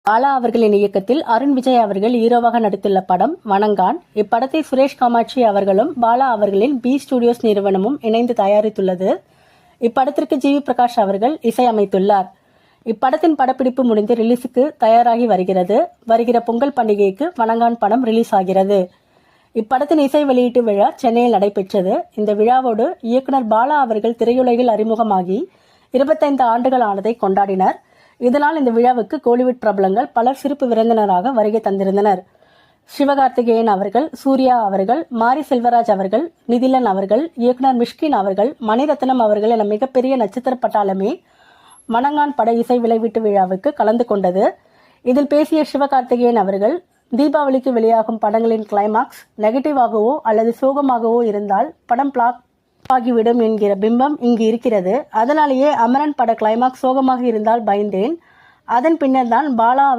பாலா அவர்களின் இயக்கத்தில் அருண் விஜய் அவர்கள் ஹீரோவாக நடித்துள்ள படம் வணங்கான். இப்படத்தை சுரேஷ் காமாட்சி அவர்களும் பாலா அவர்களின் பி ஸ்டுடியோஸ் நிறுவனமும் இணைந்து தயாரித்துள்ளது. இப்படத்திற்கு ஜி வி பிரகாஷ் அவர்கள் இசையமைத்துள்ளார். இப்படத்தின் படப்பிடிப்பு முடிந்து ரிலீஸுக்கு தயாராகி வருகிறது. வருகிற பொங்கல் பண்டிகைக்கு வணங்கான் படம் ரிலீஸ் ஆகிறது. இப்படத்தின் இசை வெளியீட்டு விழா சென்னையில் நடைபெற்றது. இந்த விழாவோடு இயக்குனர் பாலா அவர்கள் திரையுலகில் அறிமுகமாகி 25 ஆண்டுகள் ஆனதை கொண்டாடினர். இதனால் இந்த விழாவுக்கு கோலிவுட் பிரபலங்கள் பலர் சிறப்பு விருந்தினராக வருகை தந்திருந்தனர். சிவகார்த்திகேயன் அவர்கள், சூர்யா அவர்கள், மாரி செல்வராஜ் அவர்கள், நிதிலன் அவர்கள், இயக்குனர் மிஷ்கின் அவர்கள், மணிரத்னம் அவர்கள் என மிகப்பெரிய நட்சத்திர பட்டாளமே வணங்கான் பட இசை வெளியீட்டு விழாவுக்கு கலந்து கொண்டது. இதில் பேசிய சிவகார்த்திகேயன் அவர்கள், தீபாவளிக்கு வெளியாகும் படங்களின் கிளைமாக்ஸ் நெகட்டிவாகவோ அல்லது சோகமாகவோ இருந்தால் படம் பிளாக் ஆகிவிடும் என்கிற பிம்பம் இங்கு இருக்கிறது. அதனாலேயே அமரன் பட கிளைமாக்ஸ் சோகமாக இருந்தால் பயந்தேன். அதன் பின்னர் தான் பாலா